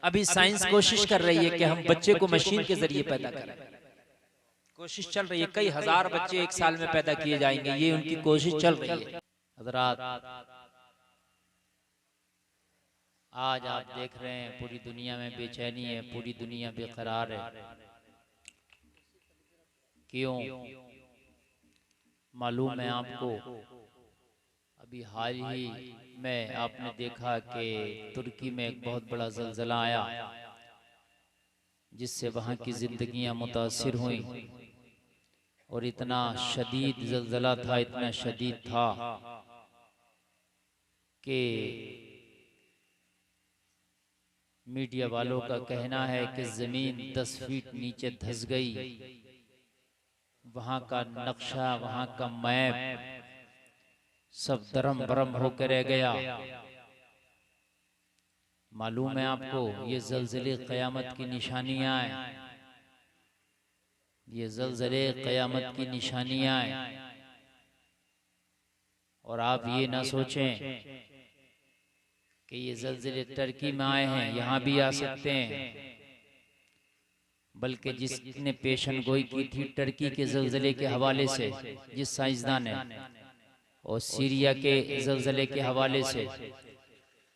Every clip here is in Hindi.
अभी साइंस कोशिश कर रही है कि हम बच्चे को मशीन के जरिए पैदा करें। कोशिश चल रही है, कई हजार बच्चे एक साल में पैदा किए जाएंगे, ये उनकी कोशिश चल रही है। हजरात, आज आप देख रहे हैं पूरी दुनिया में बेचैनी है, पूरी दुनिया बेकरार है। क्यों? मालूम है आपको, अभी हाल ही में आपने देखा कि तुर्की में एक बहुत बड़ा ज़लज़ला आया, जिससे वहाँ की ज़िंदगियाँ मुतासिर हुई। और इतना शदीद ज़लज़ला था, इतना शदीद था कि मीडिया वालों का कहना है कि ज़मीन 10 फीट नीचे धंस गई। वहाँ का नक्शा, वहाँ का मैप सब दरम बरम होकर रह गया। मालूम है आपको, ये ज़लज़ले क़यामत की निशानियाँ हैं, ये ज़लज़ले क़यामत की निशानियाँ हैं। और आप ये ना सोचें कि ये ज़लज़ले टर्की में आए हैं, यहाँ भी आ सकते हैं। बल्कि जिसने पेशन गोई की थी टर्की के ज़लज़ले के हवाले से, जिस साइंसदान ने, और सीरिया के ज़लज़ले के हवाले से,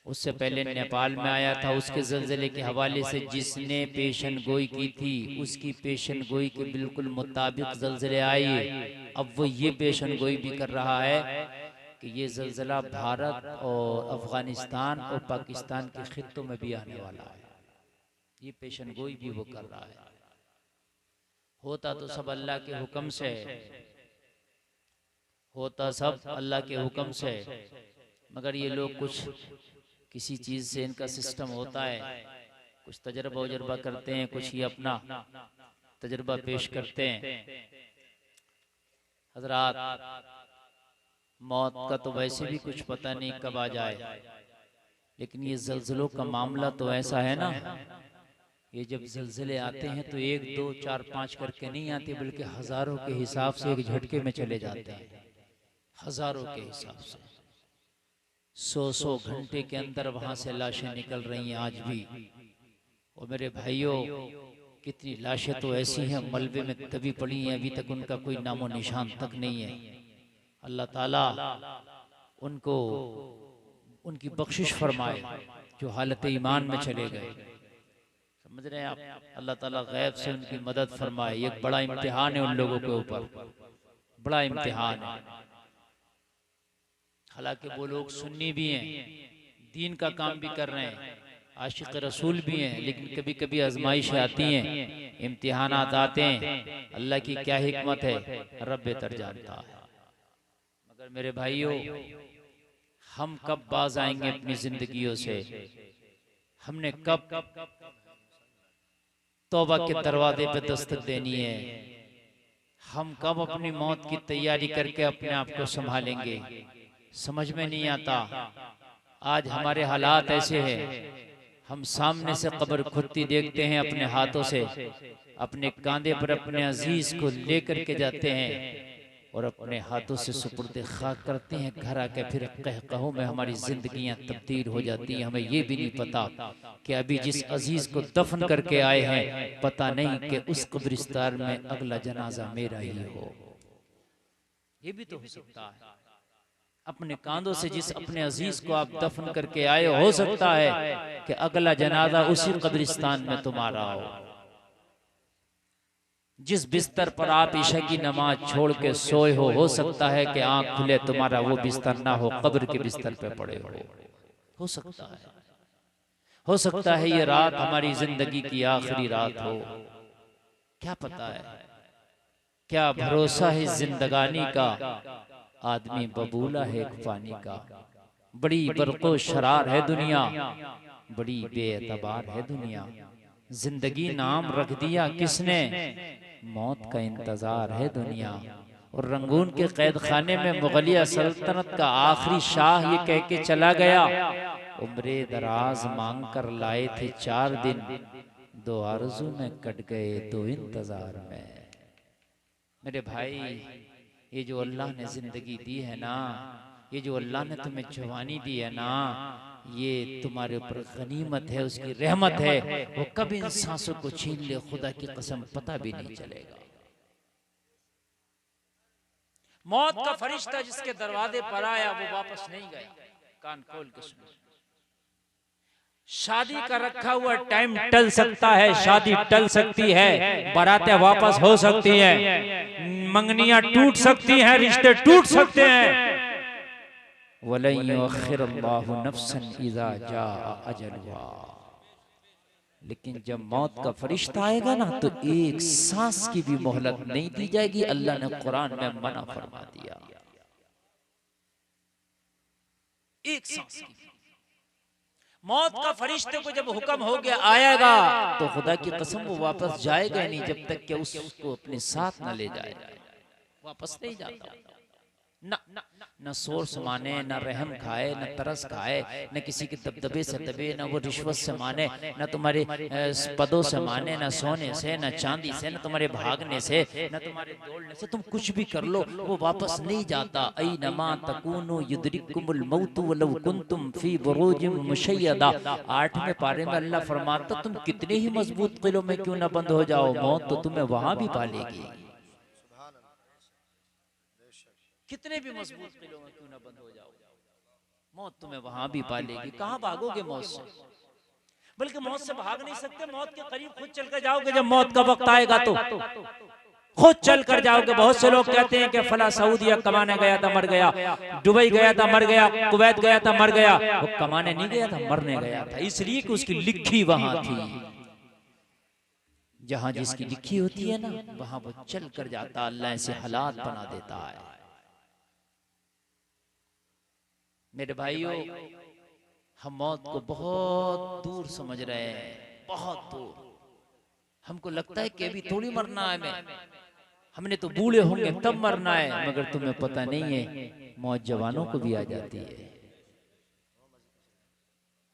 उससे पहले नेपाल में आया था उसके ज़लज़ले के हवाले से, जिसने पेशन गोई की थी उसकी पेशन गोई के बिल्कुल मुताबिक ज़लज़ले आए। अब वो ये पेशन गोई भी कर रहा है कि ये ज़लज़ला भारत और अफ़गानिस्तान और पाकिस्तान के खित्तों में भी आने वाला है। ये पेशन गोई भी वो कर रहा है। होता तो सब अल्लाह के हुक्म से, होता सब अल्लाह के हुक्म से, मगर ये लोग कुछ किसी चीज़ से इनका सिस्टम होता है, कुछ तजर्बा उजर्बा करते हैं, कुछ ही अपना तजर्बा पेश करते हैं। हजरात, मौत का तो वैसे भी कुछ पता नहीं कब आ जाए, लेकिन ये ज़लज़लों का मामला तो ऐसा है ना, ये जब ज़लज़ले आते हैं तो 1 2 4 5 करके नहीं आते, बल्कि हज़ारों के हिसाब से एक झटके में चले जाते हैं। हज़ारों के हिसाब से 100 घंटे के अंदर वहाँ से लाशें निकल रही हैं आज भी। और मेरे भाइयों, कितनी लाशें तो ऐसी हैं मलबे में दबी पड़ी हैं, अभी तक उनका कोई नामो निशान तक नहीं है। अल्लाह ताला उनको उनकी बख्शिश फरमाए जो हालत ईमान में चले गए। समझ रहे हैं आप? अल्लाह ताला गैब से उनकी मदद फरमाए। एक बड़ा इम्तिहान है उन लोगों के ऊपर, बड़ा इम्तिहान है। हालांकि वो लोग सुन्नी भी हैं, दीन का काम भी कर रहे हैं, आशिक रसूल भी हैं, लेकिन कभी कभी आजमाइशें आती हैं, इम्तिहानात आते हैं। अल्लाह की क्या हिकमत है, रब बेहतर जानता है। मगर मेरे भाइयों, हम कब बाज आएंगे अपनी जिंदगियों से? हमने कब तौबा के दरवाजे पे दस्तक देनी है? हम कब अपनी मौत की तैयारी करके अपने आप को संभालेंगे? समझ में नहीं आता। आज हमारे हालात ऐसे हैं, हम सामने से कब्र खुदती देखते हैं अपने हाथों से, अपने कांधे पर अपने अजीज को लेकर के जाते हैं और अपने हाथों से सुपुर्द खाक करते हैं। घर आके फिर कहकहों में हमारी जिंदगियां तब्दील हो जाती हैं। हमें ये भी नहीं पता कि अभी जिस अजीज को दफन करके आए हैं, पता नहीं कि उस कब्रिस्तान में अगला जनाजा मेरा ही हो। ये भी तो हो सकता है। अपने कांधों से जिस अपने अजीज को आप दफन करके आए, हो सकता है कि अगला जनाजा उसी कब्रिस्तान में तुम्हारा हो। जिस बिस्तर पर आप ईशा की नमाज छोड़ के सोए हो सकता है कि आंख खुले तुम्हारा वो बिस्तर ना हो, कब्र के बिस्तर पे पड़े हो सकता है। हो सकता है ये रात हमारी जिंदगी की आखिरी रात हो, क्या पता है। क्या भरोसा है जिंदगानी का, आदमी बबूला है एक पानी का। बड़ी बरको शरार है दुनिया, बड़ी बेएतबार है दुनिया। जिंदगी नाम रख दिया किसने, मौत का इंतजार है दुनिया। और रंगून के कैद खाने में मुगलिया सल्तनत का आखिरी शाह ये कह के चला गया, उम्रे दराज मांग कर लाए थे 4 दिन, 2 आरज़ू में कट गए 2 इंतजार में। मेरे भाई, ये जो अल्लाह ने जिंदगी दी है ना, ये जो अल्लाह ने तुम्हें जवानी दी है ना, ये तुम्हारे ऊपर गनीमत है, उसकी रहमत है, वो कब इन सांसों को छीन ले खुदा की कसम पता भी नहीं चलेगा। मौत का फरिश्ता जिसके दरवाजे पर आया वो वापस नहीं गया। कान खोल के सुनो, शादी का रखा हुआ टाइम टल सकता है, शादी टल सकती है, बारातें वापस हो सकती हैं, मंगनियां टूट सकती हैं, रिश्ते टूट सकते हैं। वलन युअख्खिरुल्लाहु नफ्सन इज़ा जाअ अजलुहा, लेकिन जब मौत का फरिश्ता आएगा ना तो एक सांस की भी मोहलत नहीं दी जाएगी। अल्लाह ने कुरान में मना फरमा दिया, एक सांस की। मौत का फरिश्ते को जब हुक्म हो गया आएगा तो खुदा की कसम वो वापस जाएगा नहीं जब तक कि उसको अपने साथ न ले जाए। वापस नहीं जाता। न सोर्स माने, न रहम खाए, न तरस खाए, न किसी के दबदबे से दबे, न वो रिश्वत से माने, न तुम्हारे पदों से माने, न सोने से, न चांदी से, न तुम्हारे भागने से, न तुम्हारे दौड़ने से। तुम कुछ भी कर लो वो वापस नहीं जाता। ऐनमा तकूनु युदरिकुमुल मौतु वलौ कुंतुम फी बुरूजिम मुशय्यदा। 8वें पारे में अल्लाह फरमाता तुम कितने ही मजबूत किलों में क्यों न बंद हो जाओ, मौत तो तुम्हें वहां भी पालेगी। कितने भी मजबूत किलों में क्यों ना बंद हो जाओ, मौत तुम्हें वहां भी पालेगी। कहां भागोगे मौत से? बल्कि मौत से भाग नहीं सकते, मौत के करीब खुद चल कर जाओगे। जब मौत का वक्त आएगा तो खुद चल कर जाओगे। बहुत से लोग कहते हैं कि फला सऊदीया कमाने गया था मर गया, दुबई गया था मर गया, कुवैत गया था मर गया। वो कमाने नहीं गया था, मरने गया था, इसलिए कि उसकी लिखी वहां थी। जहां जिसकी लिखी होती है ना वहां वो चल कर जाता। अल्लाह ऐसे हालात बना देता है। मेरे भाइयों, हम मौत को बहुत दूर समझ रहे हैं, बहुत दूर। हमको लगता है कि अभी थोड़ी मरना है, हमने तो बूढ़े होंगे तब मरना है। मगर तुम्हें पता नहीं है मौत जवानों को भी आ जाती है,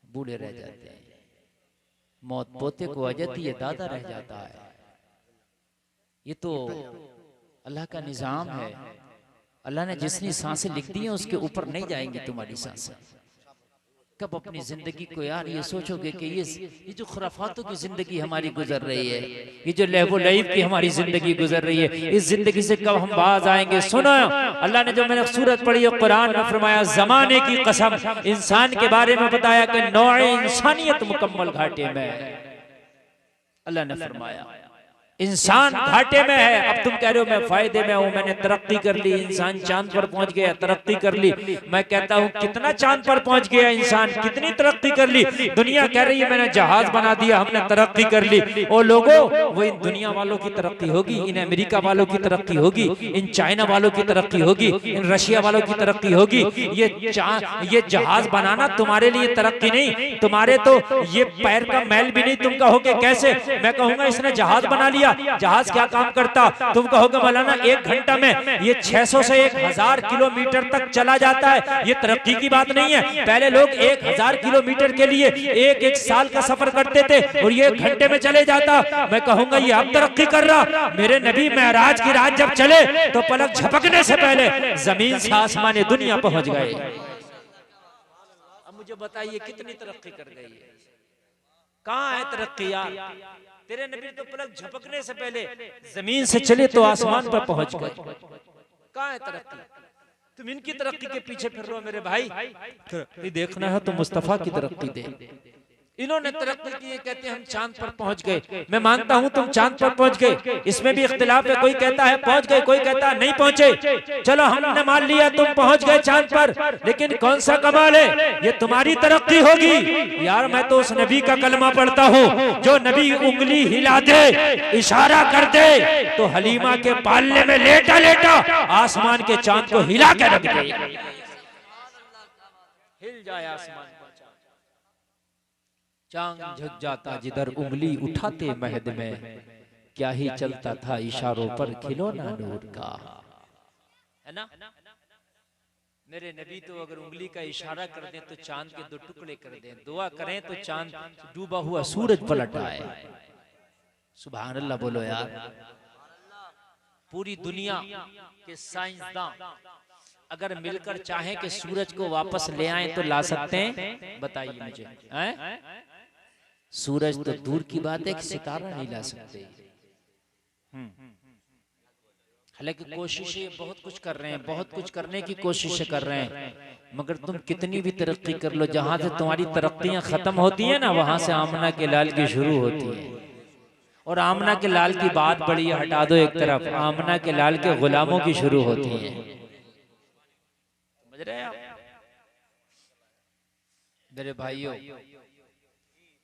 बूढ़े रह जाते हैं। मौत पोते को आ जाती है, दादा रह जाता है। ये तो अल्लाह का निजाम है। अल्लाह ने जितनी सांसें लिख दी हैं उसके ऊपर नहीं जाएंगी तुम्हारी सांसें। कब अपनी जिंदगी को यार ये सोचोगे कि ये जो खुराफातों की जिंदगी हमारी गुजर रही है, ये जो लहबो लईब की हमारी जिंदगी गुजर रही है, इस जिंदगी से कब हम बाज आएंगे? सुनो, अल्लाह ने जो मैंने सूरत पढ़ी है कुरान में फरमाया जमाने की कसम, इंसान के बारे में बताया कि नौए इंसानियत मुकम्मल घाटे में। अल्लाह ने फरमाया इंसान घाटे में है। अब तुम कह रहे हो मैं फायदे में हूं, मैंने तरक्की कर ली, इंसान चांद पर पहुंच गया, तरक्की कर ली। मैं कहता हूं कितना चांद पर पहुंच गया इंसान, कितनी तरक्की कर ली। दुनिया कह रही है मैंने जहाज बना दिया, हमने तरक्की कर ली। ओ लोगों, वो इन दुनिया वालों की तरक्की होगी, इन अमेरिका वालों की तरक्की होगी, इन चाइना वालों की तरक्की होगी, इन रशिया वालों की तरक्की होगी। ये जहाज बनाना तुम्हारे लिए तरक्की नहीं, तुम्हारे तो ये पैर का मैल भी नहीं। तुम कहोगे कैसे? मैं कहूंगा इसने जहाज बना लिया। जहाज क्या काम करता? तुम कहोगे मौलाना 1 घंटा में ये 600 से 1000 किलोमीटर तक चला जाता है। ये तरक्की की बात नहीं है। पहले लोग 1000 किलोमीटर के लिए एक साल का सफर करते थे और ये 1 घंटे में चले जाता। मैं कहूंगा ये अब तरक्की कर रहा। मेरे नबी मेराज की रात जब चले तो पलक झपकने से पहले जमीन से आसमान दुनिया पहुंच गए। अब मुझे बताइए कितनी तरक्की कर गई है? कहां है तरक्की यार? तेरे नबी तो पलक झपकने से पहले जमीन से चले तो आसमान पर पहुंच गए। कहां है तरक्की? तुम इनकी तरक्की के पीछे फिर रहे हो मेरे भाई। तरक्की देखना है तो मुस्तफा की तरक्की दे। इन्होंने तरक्की की, कहते हैं हम चांद पर पहुंच गए। मैं मानता हूं तुम चांद पर पहुंच गए, इसमें भी इख्तिलाफ है। कोई कहता है पहुंच गए, कोई कहता है नहीं पहुंचे। चलो हमने मान लिया तुम पहुंच गए चांद पर, लेकिन कौन सा कमाल है? ये तुम्हारी तरक्की होगी यार। मैं तो उस नबी का कलमा पढ़ता हूं जो नबी उंगली हिला दे, इशारा कर दे तो हलीमा के पालने में लेटा लेटा आसमान के चांद को हिला के रख दे, हिल जाए आसमान। चांद झुक जाता जिधर उंगली उठाते महद में, क्या ही चलता था इशारों पर खिलौना नूर का, है ना? मेरे नबी तो अगर उंगली का इशारा कर दें तो चांद के 2 टुकड़े कर दें, दुआ करें तो चांद डूबा हुआ सूरज पलट आए। सुभान अल्लाह बोलो यार। पूरी दुनिया के साइंसदान अगर मिलकर चाहें कि सूरज को वापस ले आए तो ला सकते हैं? बताइए मुझे। सूरज तो दूर की बात है कि सितारा नहीं ला सकते। हालांकि कोशिशें बहुत कुछ कर रहे हैं, बहुत कुछ करने की कोशिश कर रहे हैं, मगर तुम कितनी भी तरक्की कर लो, जहां से तुम्हारी तरक्कियां खत्म होती है ना, वहां से आमना के लाल की शुरू होती है। और आमना के लाल की बात बड़ी है, हटा दो एक तरफ, आमना के लाल के गुलामों की शुरू होती है। समझ रहे हैं आप मेरे भाइयों?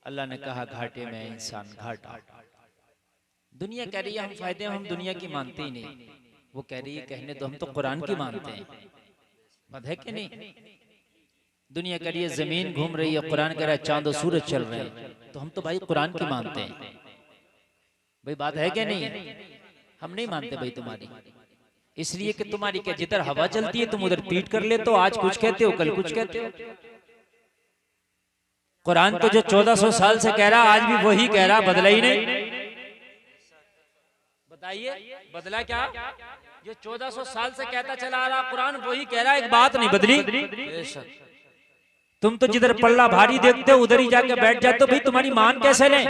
अल्लाह ने कहा घाटे में इंसान घाटा। दुनिया कह रही है हम फायदे, हम दुनिया की मानते ही नहीं। वो कह रही है कहने तो हम तो कुरान की मानते हैं। बात है कि नहीं? दुनिया कह रही है जमीन घूम रही है, कुरान कह रहा है चांद और सूरज चल रहे हैं, तो हम तो भाई कुरान की मानते हैं। भाई बात है क्या? नहीं, हम नहीं मानते भाई तुम्हारी, इसलिए कि तुम्हारी क्या जिधर हवा चलती है तुम उधर पीट कर लेते हो। आज कुछ कहते हो, कल कुछ कहते हो। कुरान तो जो 1400 साल से कह रहा, आज भी वही कह रहा, बदला ही नहीं। बताइए बदला क्या? जो 1400 साल से कहता चला आ रहा कुरान वही कह रहा, एक बात नहीं बदली। तुम तो जिधर पल्ला भारी देखते हो उधर ही जाके बैठ जाते हो। भाई तुम्हारी मान कैसे लें?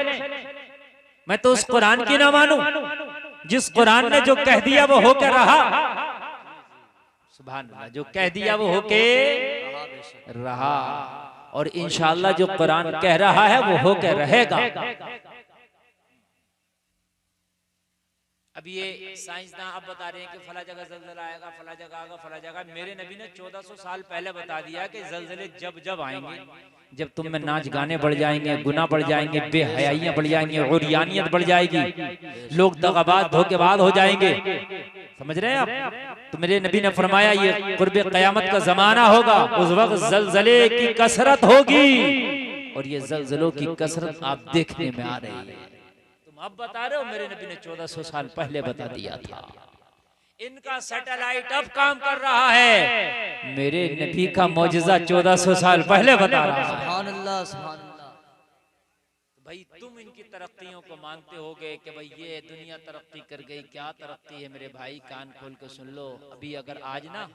मैं तो उस कुरान की ना मानूं जिस कुरान ने जो कह दिया वो होकर रहा। सुभान अल्लाह, जो कह दिया वो होके रहा। और इंशाअल्लाह जो कुरान कह रहा है वो होकर रहेगा। अब ये साइंसदान अब बता रहे हैं कि फला जगह जलजला आएगा, फला जगह आएगा, फला जगह। मेरे नबी ने 1400 साल पहले बता दिया कि जलजले जब जब आएंगे, जब तुम में नाच गाने बढ़ जाएंगे, गुनाह बढ़ जाएंगे, बेहयाइयां बढ़ जाएंगी, उरियानियत बढ़ जाएगी, लोग दगाबाज धोखेबाज हो जाएंगे। समझ रहे हैं आप? तो मेरे नबी ने फरमाया ये कुर्बे क़यामत का जमाना होगा, उस वक्त जलजले की कसरत होगी। और ये जलजलों की कसरत आप देखने में आ रही है। अब बता रहे हो, मेरे नबी ने 1400 साल पहले बता दिया था। इनका सैटेलाइट अब काम कर रहा है, मेरे नबी का मौजज़ा 1400 साल पहले बता रहा है। सुभान अल्लाह, सुभान अल्लाह। भाई तुम इनकी तरक्कियों को मानते होगे कि भाई ये दुनिया तरक्की कर गई। क्या तरक्की है मेरे भाई? कान खोल के सुन लो। अभी अगर आज ना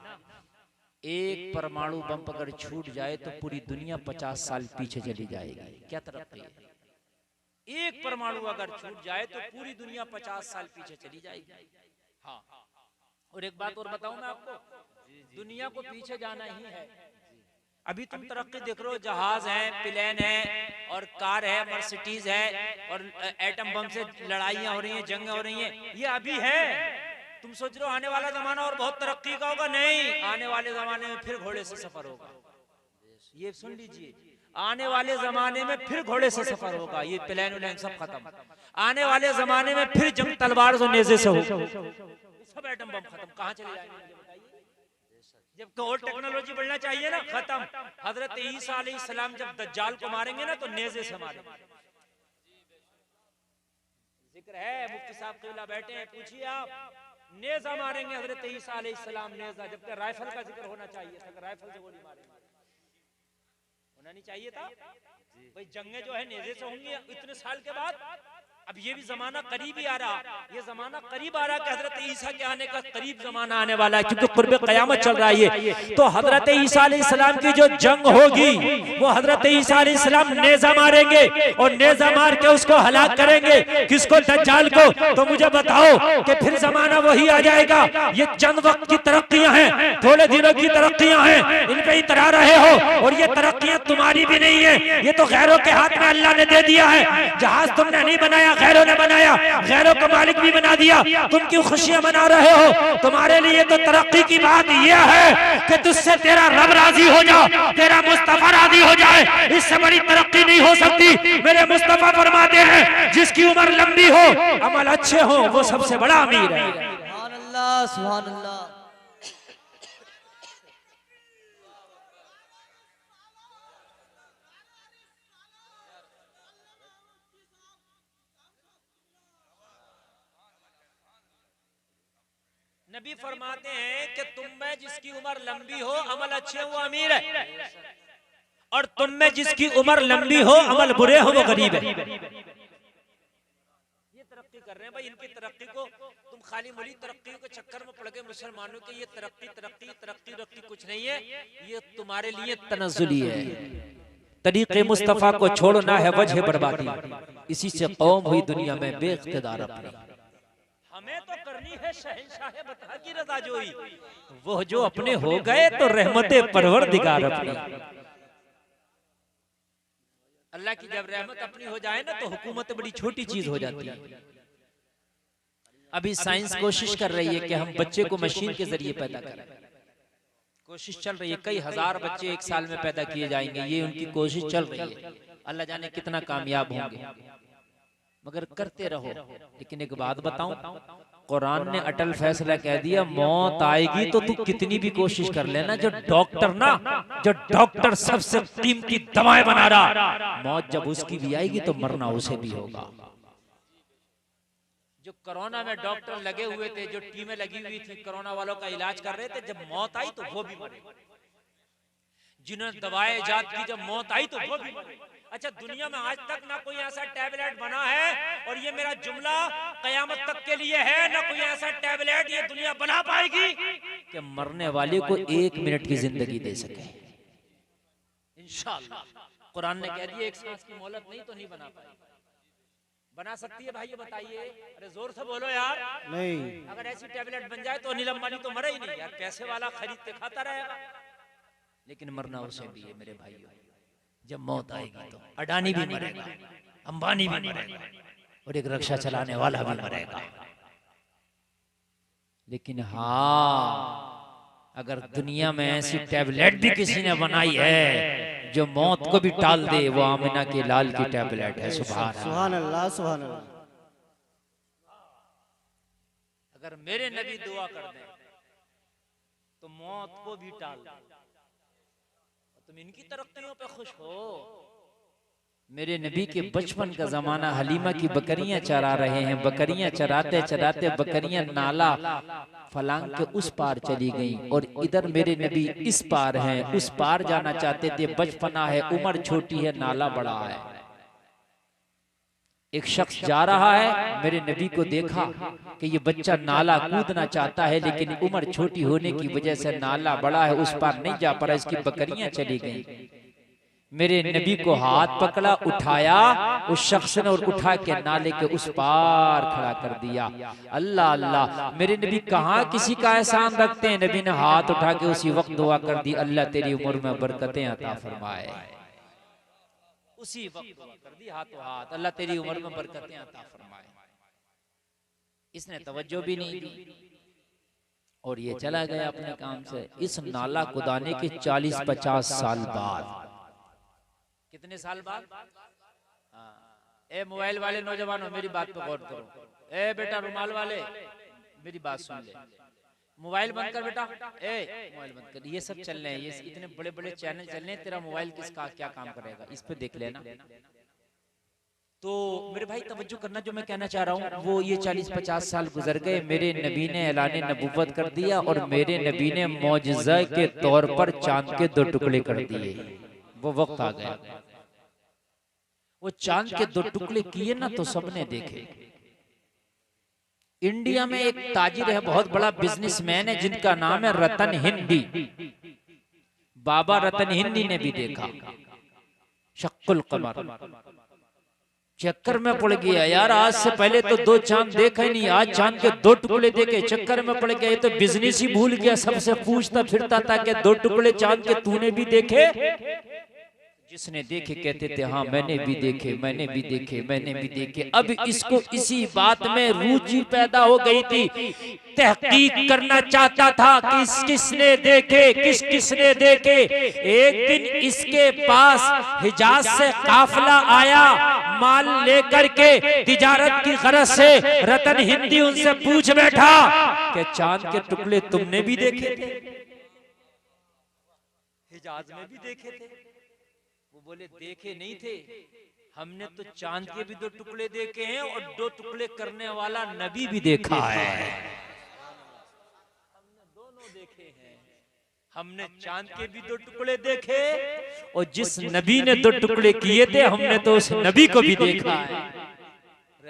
एक परमाणु बम अगर छूट जाए तो पूरी दुनिया 50 साल पीछे चली जाएगी। क्या तरक्की है? एक परमाणु अगर छूट जाए तो पूरी दुनिया 50 साल पीछे चली जाएगी। हाँ, और एक बात और बताऊं मैं आपको, दुनिया को पीछे जाना ही है। अभी तुम तरक्की देख रहे हो, जहाज है, प्लेन है, और कार है, मर्सिडीज है, और एटम बम से लड़ाइयां हो रही हैं, जंगें हो रही हैं। ये अभी है। तुम सोच रहे हो आने वाला जमाना और बहुत तरक्की का होगा। नहीं, आने वाले जमाने में फिर घोड़े से सफर होगा। ये सुन लीजिए, आने वाले जमाने में फिर घोड़े से सफर होगा। ये प्लेन उलेन सब खत्म। आने वाले जमाने में फिर जंग तलवार और नेज़े से होगा। सब एटम बम खत्म। कहां चले जाएंगे बताइए? जब और टेक्नोलॉजी बढ़ना चाहिए ना, खत्म। हजरत ईसा अलैहिस्सलाम जब दज्जाल को मारेंगे ना तो नेज़े से मारेंगे। जिक्र है, मुफ्ती साहब क़िबला बैठे हैं, पूछिए आप। नेज़ा मारेंगे हजरत ईसा अलैहिस्सलाम, नेज़ा। जबकि राइफल का जिक्र होना चाहिए था, राइफल से गोली मारेंगे। होना नहीं चाहिए था भाई। जंगें जो है नेज़े से होंगी इतने साल के बाद। अब ये भी जमाना करीब ही आ रहा, ये जमाना करीब आ रहा कि हजरत ईसा के आने का करीब जमाना आने वाला है, क्योंकि कुर्बे क़यामत चल रहा है। तो हजरत ईसा अलैहिस्सलाम की जो जंग होगी वो हजरत ईसा अलैहिस्सलाम नेज़ा मारेंगे और नेज़ा मार के उसको हलाक करेंगे। किसको? दज्जाल को। तो मुझे बताओ कि फिर जमाना वही आ जाएगा। ये चंद वक्त की तरक्कियां हैं, थोड़े दिनों की तरक्कियां हैं, इन पे इतरा रहे हो। और ये तरक्कियां तुम्हारी भी नहीं है, ये तो गैरों के हाथ में अल्लाह ने दे दिया है। जहाज तुमने नहीं बनाया, गैरों ने बनाया, गैरों को मालिक भी बना दिया। तुम क्यों खुशियां मना रहे हो? तुम्हारे लिए तो तरक्की की बात यह है कि तुझसे तेरा रब राजी हो जाए, तेरा मुस्तफा राजी हो जाए। इससे बड़ी तरक्की नहीं हो सकती। मेरे मुस्तफा फरमाते हैं जिसकी उम्र लंबी हो, अमल अच्छे हो, वो सबसे बड़ा अमीर है। सुभान अल्लाह, सुभान अल्लाह। नबी फरमाते हैं कि तुम में जिसकी उम्र लंबी हो, अमल अच्छे हो, वो अमीर है। और तुम में जिसकी उम्र लंबी हो, अमल बुरे हो, वो गरीब है। ये तरक्की कर रहे हैं भाई इनकी तरक्की को। तुम खाली मुली तरक्की के चक्कर में पड़ गए मुसलमानों के। ये तरक्की तरक्की तरक्की तरक्की कुछ नहीं है, ये तुम्हारे लिए तनज़्ज़ुली है। तरीक़े मुस्तफ़ा को छोड़ना है वजह बर्बादी, इसी से कौम हुई दुनिया में बेइख्तिदार अपनी। हमें तो करनी है शहंशाह बता की रज़ा जोई, वो जो अपने हो गए तो रहमते परवरदिगार अपनी। अल्लाह की जब रहमत अपनी हो जाए ना तो हुकूमत बड़ी छोटी चीज हो जाती है। अभी साइंस कोशिश कर रही है कि हम बच्चे को मशीन के जरिए पैदा करें, कोशिश चल रही है। कई हजार बच्चे एक साल में पैदा किए जाएंगे, ये उनकी कोशिश चल रही है। अल्लाह जाने कितना कामयाब होंगे, मगर करते रहो। लेकिन एक बात बताऊं, कुरान ने अटल फैसला कह दिया, मौत आएगी तो तू कितनी भी कोशिश कर लेना। जो डॉक्टर सबसे कीमती दवाएं बना रहा, मौत जब उसकी भी आएगी तो मरना उसे भी होगा। जो कोरोना में डॉक्टर लगे हुए थे, जो टीमें लगी हुई थी कोरोना वालों का इलाज कर रहे थे, जब मौत आई तो वो भी मरे। जिन्होंने दवाएं इजाद की, जब मौत आई तो वो भी मरे। अच्छा, दुनिया में आज तक ना कोई ऐसा टैबलेट बना है, और ये मेरा जुमला कयामत तक के लिए है, ना कोई ऐसा टैबलेट ये दुनिया बना पाएगी कि मरने वाले को 1 मिनट की जिंदगी दे सके। इंशाअल्लाह कुरान ने कह दिया, एक सांस की मोहलत नहीं तो नहीं बना पाएगी। बना सकती है भाई, ये बताइए? अरे जोर से बोलो यार। नहीं, अगर ऐसी टैबलेट बन जाए तो अनिल अंबानी तो मरे ही नहीं यार, पैसे वाला खरीदते खाता रहेगा। लेकिन मरना उसे भी है मेरे भाइयों। जब मौत आएगी तो अडानी भी मरेगा, अंबानी भी मरेगा, और एक रक्षा चलाने वाला भी मरेगा। लेकिन हाँ, अगर दुनिया में ऐसी टैबलेट भी किसी ने बनाई है जो मौत को भी टाल दे, वो आमिना के लाल की टैबलेट है। सुभान अल्लाह, सुभान अल्लाह। अगर मेरे नबी दुआ कर दें तो मौत को भी टाल दे। तुम इनकी तरक्कियों पे खुश हो। मेरे नबी के बचपन का जमाना, हलीमा की बकरियां चरा रहे हैं, बकरियां चराते चराते बकरियां नाला फलांग के उस पार चली गईं, और इधर मेरे नबी इस पार हैं, उस पार जाना चाहते थे। बचपना है, उम्र छोटी है, नाला बड़ा है। एक शख्स जा रहा है, मेरे नबी को देखा कि ये बच्चा नाला कूदना चाहता है, लेकिन उम्र छोटी होने की वजह से नाला बड़ा है, उस पार नहीं जा पा रहा, इसकी बकरियां चली गईं। मेरे नबी को हाथ पकड़ा, उठाया उस शख्स ने, और उठा के नाले के उस पार खड़ा कर दिया। अल्लाह अल्लाह, मेरे नबी कहाँ किसी का एहसान रखते हैं। नबी ने हाथ उठा के उसी वक्त दुआ कर दी, अल्लाह तेरी उम्र में बरकतें अता फरमाए। उसी वक्त दुआ कर दी, हाथों हाथ, अल्लाह तेरी उम्र में बरकतें अता फरमाए। इसने तवज्जो भी नहीं दी और ये चला गया अपने काम से। इस नाला खुदाने के 40-50 साल बाद, कितने साल बाद? ए मोबाइल वाले नौजवानों, मेरी बात पे गौर करो। ए बेटा रुमाल वाले, मेरी बात सुन ले। मोबाइल बंद कर बेटा, ए मोबाइल बंद कर। ये सब चल रहे हैं, ये इतने बड़े बड़े चैनल चल रहे हैं, तेरा मोबाइल किसका क्या काम करेगा, इस पे देख लेना। तो मेरे भाई तवज्जो करना, जो मैं कहना चाह रहा हूँ वो ये 40-50 साल गुजर गए, मेरे नबी ने ऐलान नबुव्वत कर दिया, और मेरे नबी ने मौजिज़ा के तौर पर चांद के 2 टुकड़े कर दिए। वो वक्त आ गया, वो चांद के 2 टुकड़े किए ना तो सबने देखे। इंडिया में एक ताजिर है, बहुत बड़ा बिजनेसमैन है, जिनका नाम है रतन हिंदी। बाबा रतन हिंदी ने भी देखा शक्कुल कमर, चक्कर में पड़ गया यार। आज से पहले तो 2 चांद देखा ही नहीं, आज चांद के 2 टुकड़े देखे, चक्कर में पड़ गया। ये तो बिजनेस ही भूल गया, सबसे पूछता फिरता था कि 2 टुकड़े चांद के तूने भी देखे? जिसने देखे कहते थे हाँ मैंने भी देखे, मैंने भी देखे, मैंने भी देखे। अब इसको इसी बात में रुचि पैदा हो गई थी, तहकीक करना चाहता था कि किसने देखे, किसने देखे। एक दिन इसके पास हिजाज से काफिला आया माल लेकर के, तिजारत की गरज से। रतन हिंदी उनसे पूछ बैठा कि चांद के टुकड़े तुमने भी देखे थे? हिजाज में भी देखे थे? वो बोले देखे नहीं थे, हमने तो चांद के भी 2 टुकड़े देखे हैं, और 2 टुकड़े करने वाला नबी भी देखा है। हमने दोनों देखे हैं, हमने चांद के भी 2 टुकड़े देखे, और जिस नबी ने 2 टुकड़े किए थे हमने तो उस नबी को भी देखा है।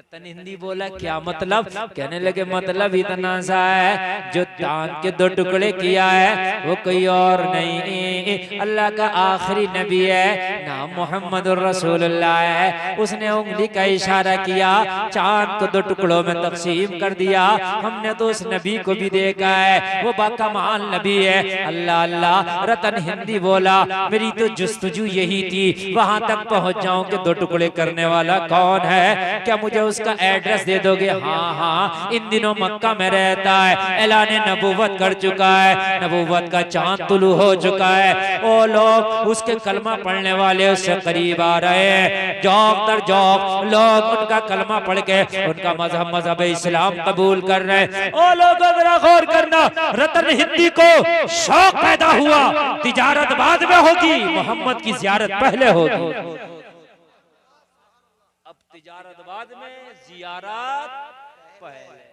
रतन हिंदी बोला क्या मतलब? कहने लगे मतलब इतना सा है, जो चांद के दो टुकड़े किया है वो कोई और नहीं, अल्लाह का आखिरी नबी है, नाम मोहम्मद रसूलुल्लाह है। उसने उंगली का इशारा किया, चांद को दो टुकड़ों में तकसीम कर दिया। हमने तो उस नबी को भी देखा है, वो बाकमाल नबी है। अल्लाह अल्लाह, रतन हिंदी बोला मेरी तो जुस्तजू यही थी, वहां तक पहुंच जाऊं कि दो टुकड़े करने वाला कौन है, क्या मुझे उसका एड्रेस दे दोगे? हाँ हाँ, इन दिनों मक्का में रहता है, ऐलान नबूवत कर चुका है, नबूवत का चांद तुलू हो चुका है। ओ लोग उसके कलमा पढ़ने वाले उससे करीब आ रहे हैं, जौक दर जौक लोग उनका कलमा पढ़ के उनका मजहब इस्लाम कबूल कर रहे हैं। ओ लोग जरा गौर करना, रतन हिंदी को शौक पैदा हुआ, तिजारत बाद में होगी, मोहम्मद की जियारत पहले होगी। अब तिजारत बाद में, जियारत पहले।